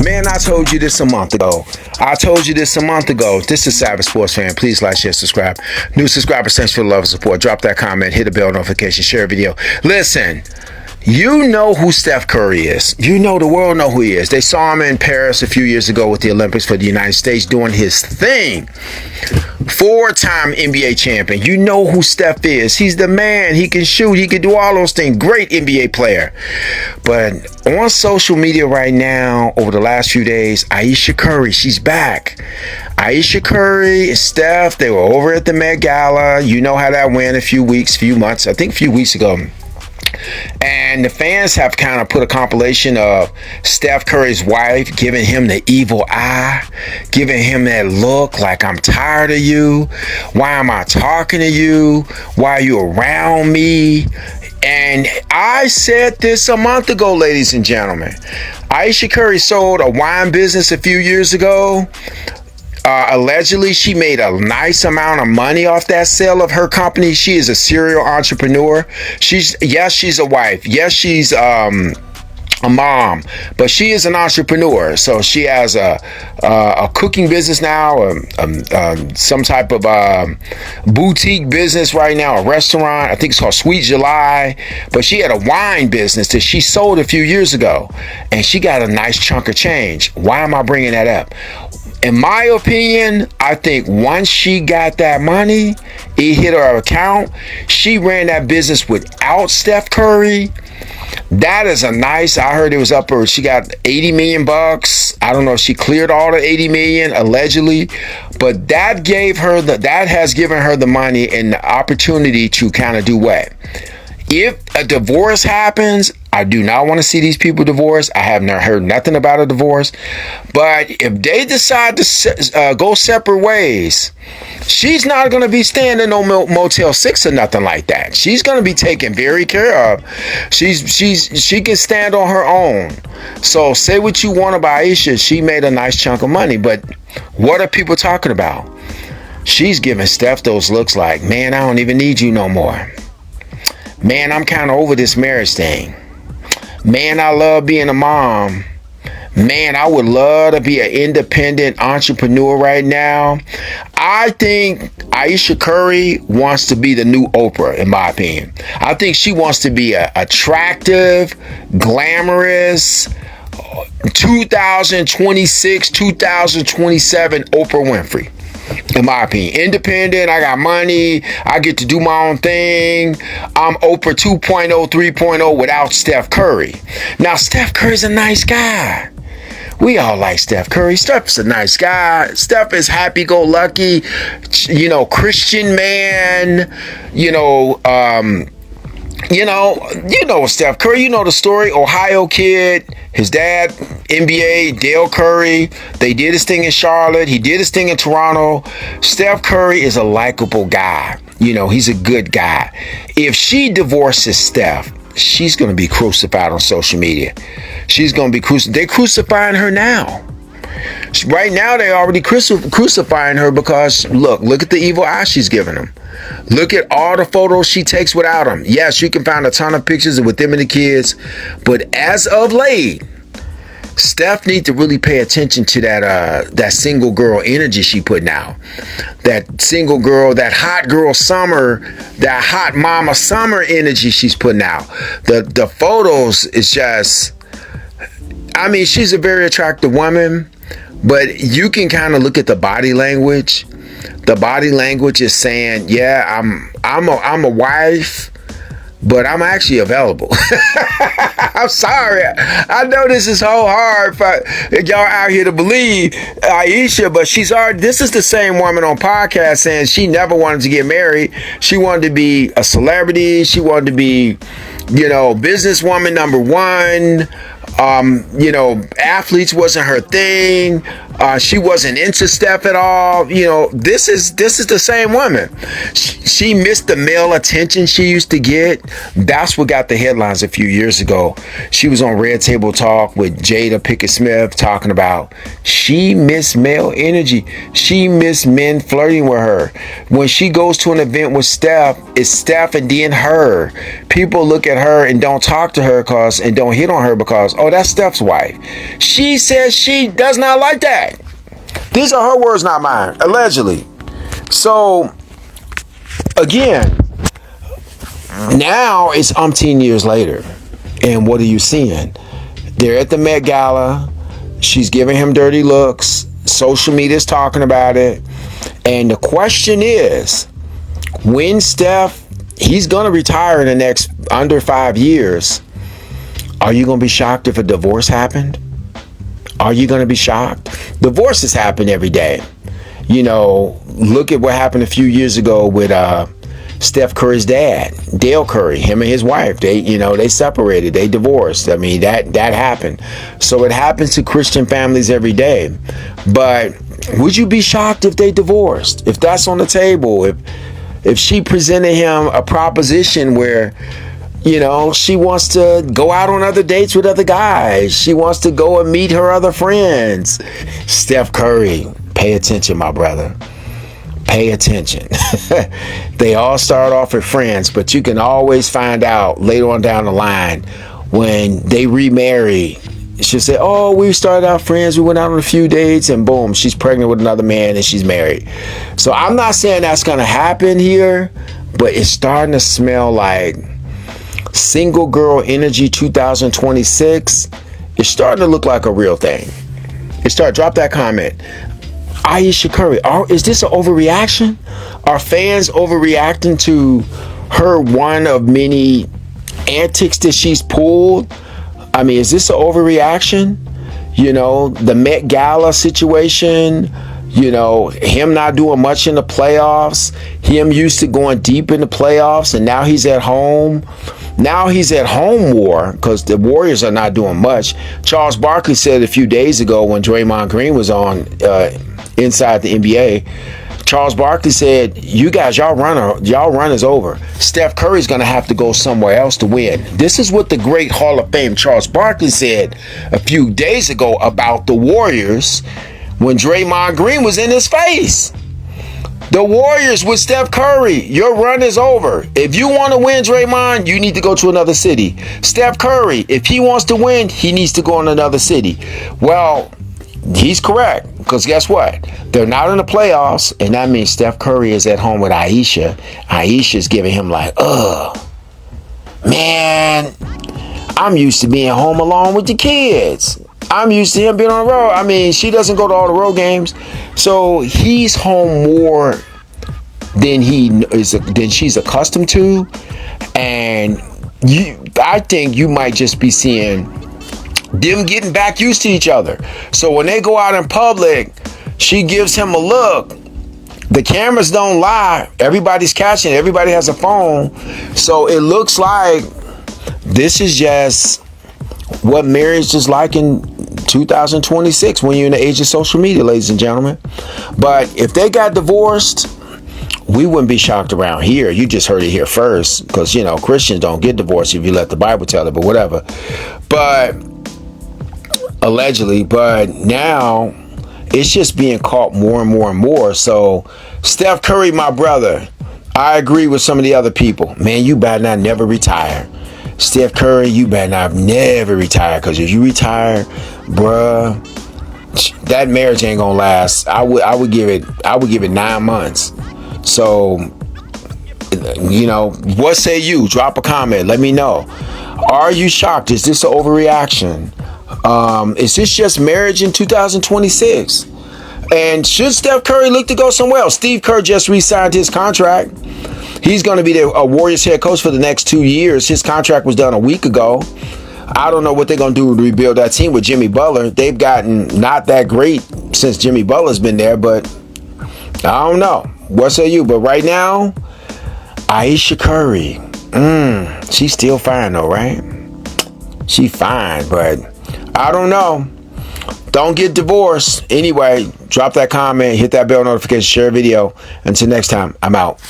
Man, I told you this a month ago. This is Savage Sports Fan. Please like, share, subscribe. New subscribers, thanks for the love and support. Drop that comment, hit the bell notification, share a video. Listen, you know who Steph Curry is. You know the world know who he is. They saw him in Paris a few years ago with the Olympics for the United States doing his thing. 4-time NBA champion. You know who Steph is. He's the man. He can shoot. He can do all those things. Great NBA player. But on social media right now, over the last few days, Ayesha Curry, she's back. Ayesha Curry and Steph, they were over at the Met Gala. You know how that went a few weeks ago. And the fans have kind of put a compilation of Steph Curry's wife giving him the evil eye, giving him that look like, I'm tired of you. Why am I talking to you? Why are you around me? And I said this a month ago, ladies and gentlemen. Ayesha Curry sold a wine business a few years ago. Allegedly, she made a nice amount of money off that sale of her company. She is a serial entrepreneur. She's a wife. Yes, she's a mom, but she is an entrepreneur. So she has a cooking business now, some type of boutique business right now, a restaurant. I think it's called Sweet July. But she had a wine business that she sold a few years ago, and she got a nice chunk of change. Why am I bringing that up? In my opinion, I think once she got that money, it hit her account. She ran that business without Steph Curry. That is I heard it was she got $80 million. I don't know if she cleared all the $80 million allegedly, but that has given her the money and the opportunity to kind of do what? If a divorce happens, I do not want to see these people divorced. I have not heard nothing about a divorce. But if they decide to go separate ways, she's not going to be staying in no Motel 6 or nothing like that. She's going to be taken very care of. She can stand on her own. So say what you want about Ayesha. She made a nice chunk of money. But what are people talking about? She's giving Steph those looks like, man, I don't even need you no more. Man, I'm kind of over this marriage thing. Man, I love being a mom. Man, I would love to be an independent entrepreneur right now. I think Ayesha Curry wants to be the new Oprah, in my opinion. I think she wants to be a attractive, glamorous, 2026, 2027 Oprah Winfrey. In my opinion, independent, I got money, I get to do my own thing. I'm Oprah 2.0, 3.0 without Steph Curry. Now, Steph Curry's a nice guy. We all like Steph Curry. Steph's a nice guy. Steph is happy-go-lucky, Christian man, you know Steph Curry, you know the story, Ohio kid, his dad, NBA, Dale Curry. They did his thing in Charlotte. He did his thing in Toronto. Steph Curry is a likable guy. He's a good guy. If she divorces Steph, she's going to be crucified on social media. She's going to be crucified. They're crucifying her now. Right now, they're already crucifying her because, look at the evil eye she's giving them. Look at all the photos she takes without him. Yes, you can find a ton of pictures with them and the kids. But as of late, Steph needs to really pay attention to that single girl energy she putting out. That single girl, that hot girl summer, that hot mama summer energy she's putting out. The photos is just, she's a very attractive woman, but you can kind of look at the body language. The body language is saying, yeah, I'm a wife, but I'm actually available. I'm sorry. I know this is so hard for y'all out here to believe Ayesha, but this is the same woman on podcast saying she never wanted to get married. She wanted to be a celebrity. She wanted to be, businesswoman number one. Athletes wasn't her thing. She wasn't into Steph at all. This is the same woman. She missed the male attention she used to get. That's what got the headlines a few years ago. She was on Red Table Talk with Jada Pinkett Smith talking about she missed male energy. She missed men flirting with her. When she goes to an event with Steph, it's Steph and then her. People look at her and don't talk to her and don't hit on her because, oh, that's Steph's wife. She says she does not like that. These are her words, not mine, allegedly. So, again, now it's umpteen years later. And what are you seeing? They're at the Met Gala. She's giving him dirty looks. Social media is talking about it. And the question is, when Steph, he's going to retire in the next under 5 years, are you going to be shocked if a divorce happened? Are you going to be shocked? Divorces happen every day. You know, look at what happened a few years ago with Steph Curry's dad, Dale Curry, him and his wife. They separated, they divorced. I mean, that happened. So it happens to Christian families every day. But would you be shocked if they divorced? If that's on the table, if she presented him a proposition where, she wants to go out on other dates with other guys. She wants to go and meet her other friends. Steph Curry, pay attention, my brother. Pay attention. They all start off as friends, but you can always find out later on down the line when they remarry. She'll say, oh, we started out friends, we went out on a few dates, and boom, she's pregnant with another man and she's married. So I'm not saying that's going to happen here, but it's starting to smell like single girl energy 2026. It's starting to look like a real thing. Drop that comment. Ayesha Curry, is this an overreaction? Are fans overreacting to her one of many antics that she's pulled? I mean, is this an overreaction? The Met Gala situation, him not doing much in the playoffs, him used to going deep in the playoffs, and now he's at home. Now he's at home war because the Warriors are not doing much. Charles Barkley said a few days ago when Draymond Green was on Inside the NBA, Charles Barkley said, you guys, y'all run is over. Steph Curry's going to have to go somewhere else to win. This is what the great Hall of Fame Charles Barkley said a few days ago about the Warriors when Draymond Green was in his face. The Warriors with Steph Curry, your run is over. If you want to win, Draymond, you need to go to another city. Steph Curry, if he wants to win, he needs to go in another city. Well, he's correct, because guess what? They're not in the playoffs, and that means Steph Curry is at home with Ayesha. Ayesha's giving him like, man, I'm used to being home alone with the kids. I'm used to him being on the road. I mean, she doesn't go to all the road games. So he's home more than she's accustomed to. And I think you might just be seeing them getting back used to each other. So when they go out in public, she gives him a look. The cameras don't lie. Everybody's catching it. Everybody has a phone. So it looks like this is just what marriage is like in 2026 when you're in the age of social media, ladies and gentlemen. But if they got divorced, we wouldn't be shocked around here. You just heard it here first, because Christians don't get divorced if you let the Bible tell it, but whatever. But allegedly, but now it's just being caught more and more and more. So Steph Curry, my brother, I agree with some of the other people. Man, you better not never retire. Steph Curry, you better not never retire, because if you retire, bruh, that marriage ain't gonna last. I would give it 9 months. So, what say you? Drop a comment. Let me know. Are you shocked? Is this an overreaction? Is this just marriage in 2026? And should Steph Curry look to go somewhere else? Steve Kerr just re-signed his contract. He's going to be the Warriors head coach for the next 2 years. His contract was done a week ago. I don't know what they're going to do to rebuild that team with Jimmy Butler. They've gotten not that great since Jimmy Butler's been there, but I don't know. What say you? But right now, Ayesha Curry, she's still fine though, right? She fine, but I don't know. Don't get divorced. Anyway, drop that comment, hit that bell notification, share a video. Until next time, I'm out.